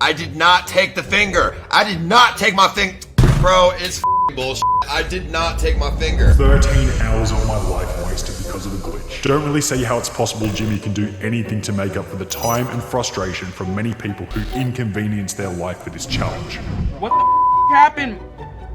I did not take the finger. I did not take my finger. Bro, it's bullshit. I did not take my finger. 13 hours of my life wasted because of the glitch. Don't really see how it's possible Jimmy can do anything to make up for the time and frustration from many people who inconvenience their life for this challenge. What the happened?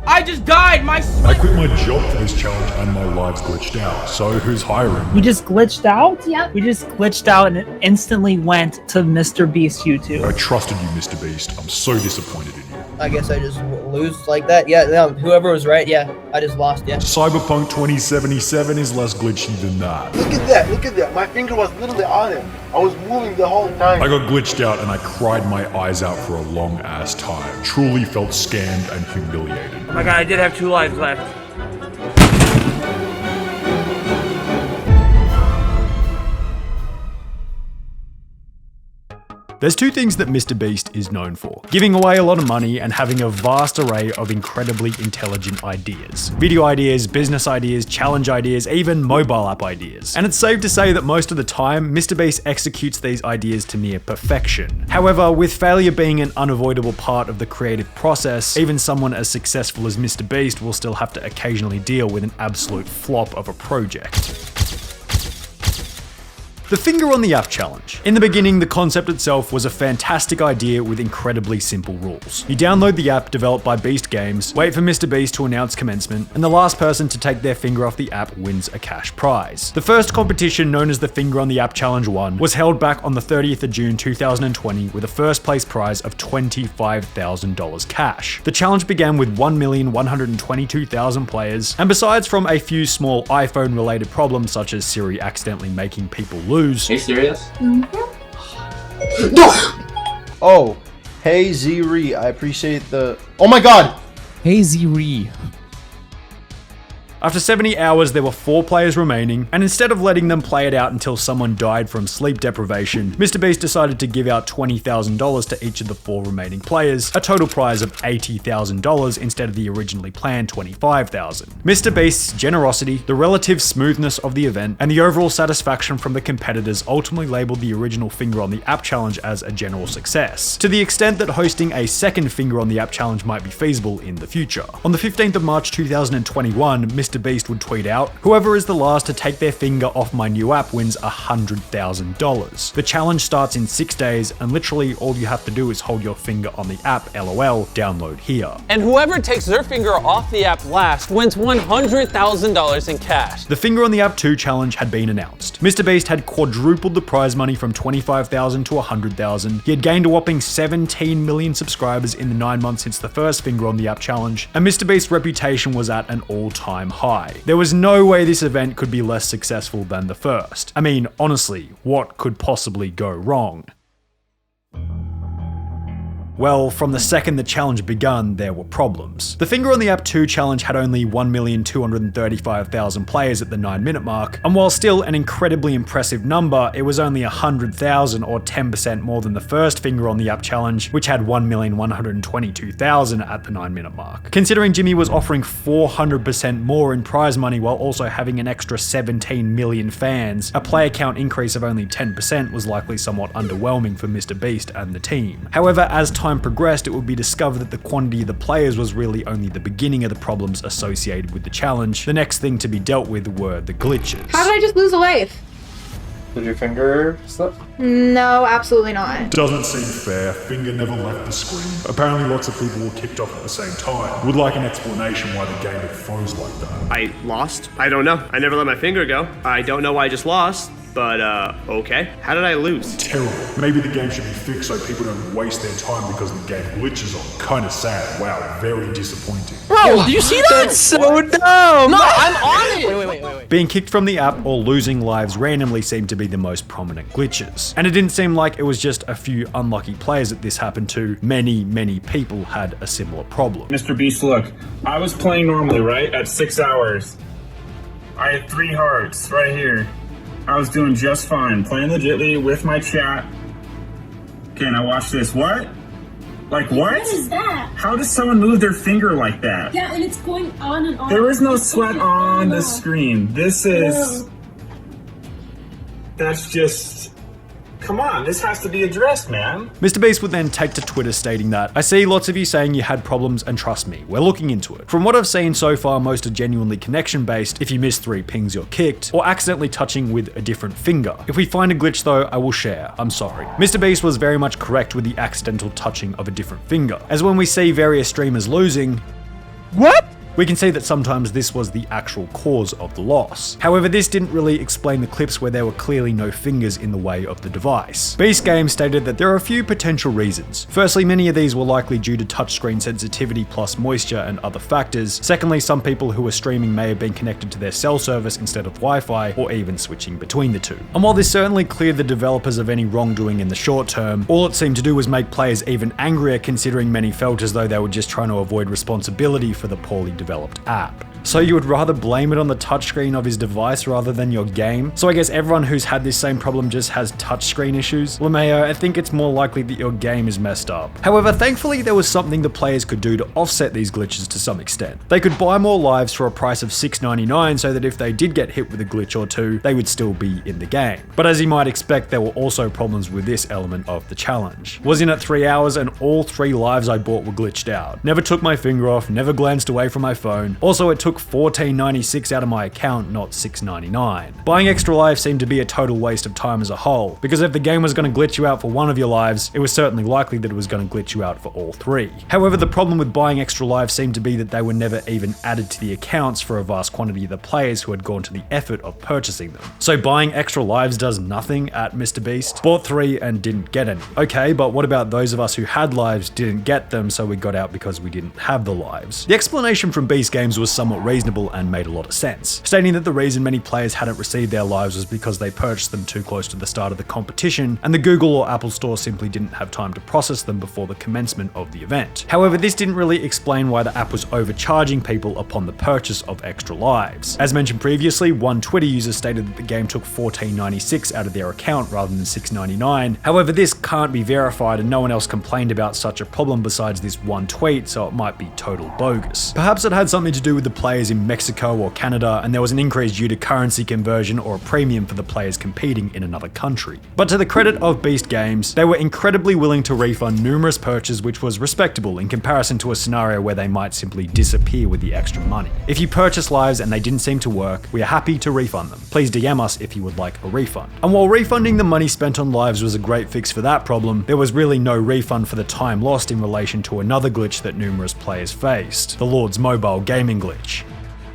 I just died! I quit my job for this challenge and my lives glitched out. So who's hiring? We just glitched out? Yep. We just glitched out and it instantly went to MrBeast's YouTube. I trusted you, MrBeast. I'm so disappointed in you. I guess I just lose like that. Yeah, no, whoever was right, yeah, I just lost, yeah. Cyberpunk 2077 is less glitchy than that. Look at that. My finger was literally on it. I was moving the whole time. I got glitched out and I cried my eyes out for a long ass time. Truly felt scammed and humiliated. Oh my god, I did have 2 lives left. There's 2 things that MrBeast is known for: giving away a lot of money and having a vast array of incredibly intelligent ideas. Video ideas, business ideas, challenge ideas, even mobile app ideas. And it's safe to say that most of the time, MrBeast executes these ideas to near perfection. However, with failure being an unavoidable part of the creative process, even someone as successful as MrBeast will still have to occasionally deal with an absolute flop of a project. The finger on the app challenge. In the beginning, the concept itself was a fantastic idea with incredibly simple rules. You download the app developed by Beast Games, wait for MrBeast to announce commencement, and the last person to take their finger off the app wins a cash prize. The first competition, known as the Finger on the App Challenge 1, was held back on the 30th of June 2020 with a first place prize of $25,000 cash. The challenge began with 1,122,000 players, and besides from a few small iPhone related problems such as Siri accidentally making people lose. Are you serious? Oh, hey Ziri, I appreciate the... Oh my god! Hey Ziri. After 70 hours, there were 4 players remaining, and instead of letting them play it out until someone died from sleep deprivation, MrBeast decided to give out $20,000 to each of the 4 remaining players, a total prize of $80,000 instead of the originally planned $25,000. MrBeast's generosity, the relative smoothness of the event, and the overall satisfaction from the competitors ultimately labeled the original Finger on the App Challenge as a general success, to the extent that hosting a second Finger on the App Challenge might be feasible in the future. On the 15th of March 2021, MrBeast would tweet out, "Whoever is the last to take their finger off my new app wins $100,000. The challenge starts in 6 days, and literally all you have to do is hold your finger on the app, LOL, download here." And whoever takes their finger off the app last wins $100,000 in cash. The Finger on the App 2 challenge had been announced. MrBeast had quadrupled the prize money from $25,000 to $100,000. He had gained a whopping 17 million subscribers in the 9 months since the first Finger on the App challenge, and MrBeast's reputation was at an all-time high. There was no way this event could be less successful than the first. I mean, honestly, what could possibly go wrong? Well, from the second the challenge begun, there were problems. The Finger on the App 2 challenge had only 1,235,000 players at the 9-minute mark, and while still an incredibly impressive number, it was only 100,000 or 10% more than the first Finger on the App challenge, which had 1,122,000 at the 9-minute mark. Considering Jimmy was offering 400% more in prize money while also having an extra 17 million fans, a player count increase of only 10% was likely somewhat underwhelming for MrBeast and the team. However, as time progressed, it would be discovered that the quantity of the players was really only the beginning of the problems associated with the challenge. The next thing to be dealt with were the glitches. How did I just lose a life? Did your finger slip? No, absolutely not. Doesn't seem fair. Finger never left the screen. Apparently lots of people were kicked off at the same time. Would like an explanation why the game had froze like that. I lost? I don't know. I never let my finger go. I don't know why I just lost. But, okay. How did I lose? Terrible. Maybe the game should be fixed so people don't waste their time because the game glitches on. Kinda sad. Wow, very disappointing. Bro, do you see that? That's so dumb! No, I'm on it! Wait. Being kicked from the app or losing lives randomly seemed to be the most prominent glitches. And it didn't seem like it was just a few unlucky players that this happened to. Many people had a similar problem. MrBeast, look. I was playing normally, right? At 6 hours. I had 3 hearts right here. I was doing just fine, playing legitly with my chat. Okay, now watch this. What? Like what? What is that? How does someone move their finger like that? Yeah, and it's going on and on. There is no sweat on the screen. This is... That's just... Come on, this has to be addressed, man. MrBeast would then take to Twitter stating that, "I see lots of you saying you had problems, and trust me, we're looking into it. From what I've seen so far, most are genuinely connection based. If you miss 3 pings, you're kicked, or accidentally touching with a different finger. If we find a glitch though, I will share. I'm sorry." MrBeast was very much correct with the accidental touching of a different finger, as when we see various streamers losing, What? we can see that sometimes this was the actual cause of the loss. However, this didn't really explain the clips where there were clearly no fingers in the way of the device. Beast Games stated that there are a few potential reasons. Firstly, many of these were likely due to touchscreen sensitivity plus moisture and other factors. Secondly, some people who were streaming may have been connected to their cell service instead of Wi-Fi, or even switching between the two. And while this certainly cleared the developers of any wrongdoing in the short term, all it seemed to do was make players even angrier, considering many felt as though they were just trying to avoid responsibility for the poorly developed app. So you would rather blame it on the touchscreen of his device rather than your game? So I guess everyone who's had this same problem just has touchscreen issues? LeMayo, I think it's more likely that your game is messed up. However, thankfully there was something the players could do to offset these glitches to some extent. They could buy more lives for a price of $6.99 so that if they did get hit with a glitch or two, they would still be in the game. But as you might expect, there were also problems with this element of the challenge. Was in at 3 hours and all 3 lives I bought were glitched out. Never took my finger off, never glanced away from my phone. Also, it took $14.96 out of my account, not $6.99. Buying extra lives seemed to be a total waste of time as a whole, because if the game was going to glitch you out for one of your lives, it was certainly likely that it was going to glitch you out for all 3. However, the problem with buying extra lives seemed to be that they were never even added to the accounts for a vast quantity of the players who had gone to the effort of purchasing them. So buying extra lives does nothing at MrBeast. Bought 3 and didn't get any. Okay, but what about those of us who had lives, didn't get them, so we got out because we didn't have the lives? The explanation from Beast Games was somewhat reasonable and made a lot of sense, stating that the reason many players hadn't received their lives was because they purchased them too close to the start of the competition, and the Google or Apple Store simply didn't have time to process them before the commencement of the event. However, this didn't really explain why the app was overcharging people upon the purchase of extra lives. As mentioned previously, one Twitter user stated that the game took $14.96 out of their account rather than $6.99. However, this can't be verified and no one else complained about such a problem besides this one tweet, so it might be total bogus. Perhaps it had something to do with the players in Mexico or Canada, and there was an increase due to currency conversion or a premium for the players competing in another country. But to the credit of Beast Games, they were incredibly willing to refund numerous purchases, which was respectable in comparison to a scenario where they might simply disappear with the extra money. If you purchase lives and they didn't seem to work, we are happy to refund them. Please DM us if you would like a refund. And while refunding the money spent on lives was a great fix for that problem, there was really no refund for the time lost in relation to another glitch that numerous players faced, the Lord's mobile gaming glitch.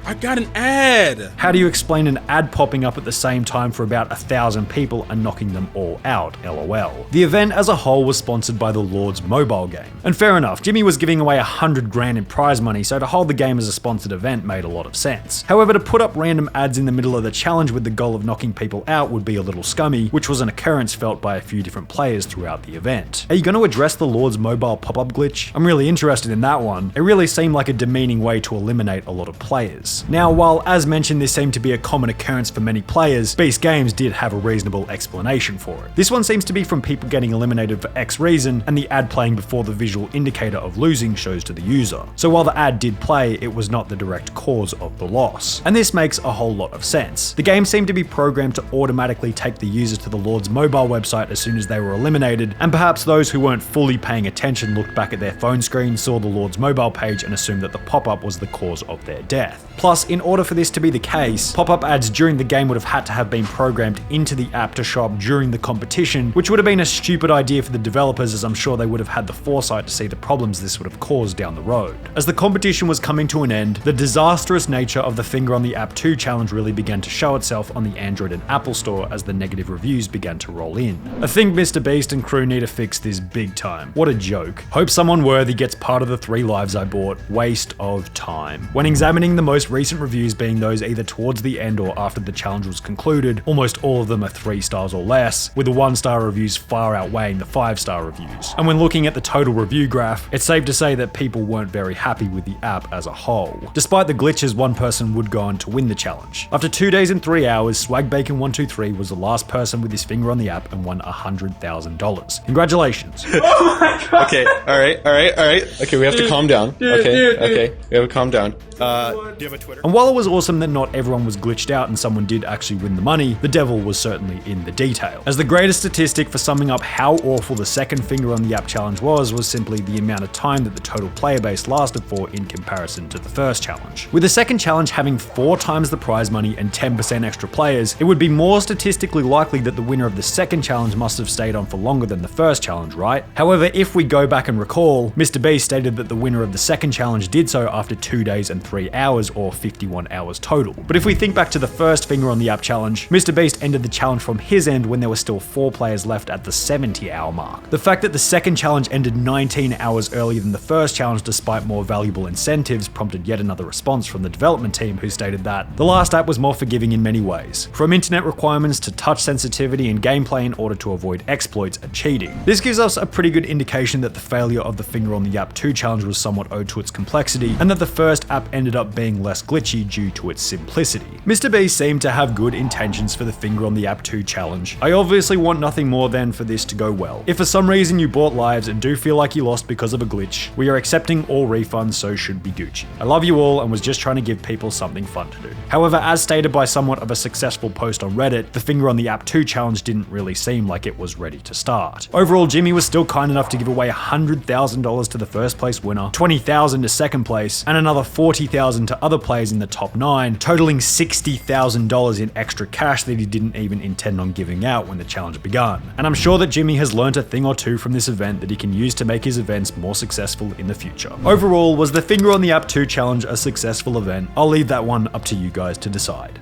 I got an ad! How do you explain an ad popping up at the same time for about 1,000 people and knocking them all out, lol. The event as a whole was sponsored by the Lord's mobile game. And fair enough, Jimmy was giving away 100 grand in prize money, so to hold the game as a sponsored event made a lot of sense. However, to put up random ads in the middle of the challenge with the goal of knocking people out would be a little scummy, which was an occurrence felt by a few different players throughout the event. Are you going to address the Lord's mobile pop-up glitch? I'm really interested in that one. It really seemed like a demeaning way to eliminate a lot of players. Now, while as mentioned this seemed to be a common occurrence for many players, Beast Games did have a reasonable explanation for it. This one seems to be from people getting eliminated for X reason, and the ad playing before the visual indicator of losing shows to the user. So while the ad did play, it was not the direct cause of the loss. And this makes a whole lot of sense. The game seemed to be programmed to automatically take the user to the Lord's mobile website as soon as they were eliminated, and perhaps those who weren't fully paying attention looked back at their phone screen, saw the Lord's mobile page, and assumed that the pop-up was the cause of their death. Plus, in order for this to be the case, pop-up ads during the game would have had to have been programmed into the app to show up during the competition, which would have been a stupid idea for the developers, as I'm sure they would have had the foresight to see the problems this would have caused down the road. As the competition was coming to an end, the disastrous nature of the Finger on the App 2 challenge really began to show itself on the Android and Apple Store as the negative reviews began to roll in. I think MrBeast and crew need to fix this big time. What a joke. Hope someone worthy gets part of the 3 lives I bought. Waste of time. When examining the most recent reviews being those either towards the end or after the challenge was concluded, almost all of them are 3 stars or less, with the 1-star reviews far outweighing the 5-star reviews. And when looking at the total review graph, it's safe to say that people weren't very happy with the app as a whole. Despite the glitches, one person would go on to win the challenge. After 2 days and 3 hours, SwagBacon123 was the last person with his finger on the app and won $100,000. Congratulations. Oh my god! Okay, alright. Okay, we have to calm down. Okay, we have to calm down. Do you have my Twitter. And while it was awesome that not everyone was glitched out and someone did actually win the money, the devil was certainly in the detail. As the greatest statistic for summing up how awful the second finger on the app challenge was simply the amount of time that the total player base lasted for in comparison to the first challenge. With the second challenge having 4 times the prize money and 10% extra players, it would be more statistically likely that the winner of the second challenge must have stayed on for longer than the first challenge, right? However, if we go back and recall, MrBeast stated that the winner of the second challenge did so after 2 days and 3 hours, or 51 hours total. But if we think back to the first finger on the app challenge, MrBeast ended the challenge from his end when there were still 4 players left at the 70-hour mark. The fact that the second challenge ended 19 hours earlier than the first challenge despite more valuable incentives prompted yet another response from the development team, who stated that the last app was more forgiving in many ways, from internet requirements to touch sensitivity and gameplay in order to avoid exploits and cheating. This gives us a pretty good indication that the failure of the finger on the app 2 challenge was somewhat owed to its complexity, and that the first app ended up being less glitchy due to its simplicity. MrBeast seemed to have good intentions for the finger on the app 2 challenge. I obviously want nothing more than for this to go well. If for some reason you bought lives and do feel like you lost because of a glitch, we are accepting all refunds, so should be Gucci. I love you all and was just trying to give people something fun to do. However, as stated by somewhat of a successful post on Reddit, the finger on the app 2 challenge didn't really seem like it was ready to start. Overall, Jimmy was still kind enough to give away $100,000 to the first place winner, $20,000 to second place, and another $40,000 to other players in the top 9, totaling $60,000 in extra cash that he didn't even intend on giving out when the challenge began. And I'm sure that Jimmy has learned a thing or two from this event that he can use to make his events more successful in the future. Overall, was the finger on the app 2 challenge a successful event? I'll leave that one up to you guys to decide.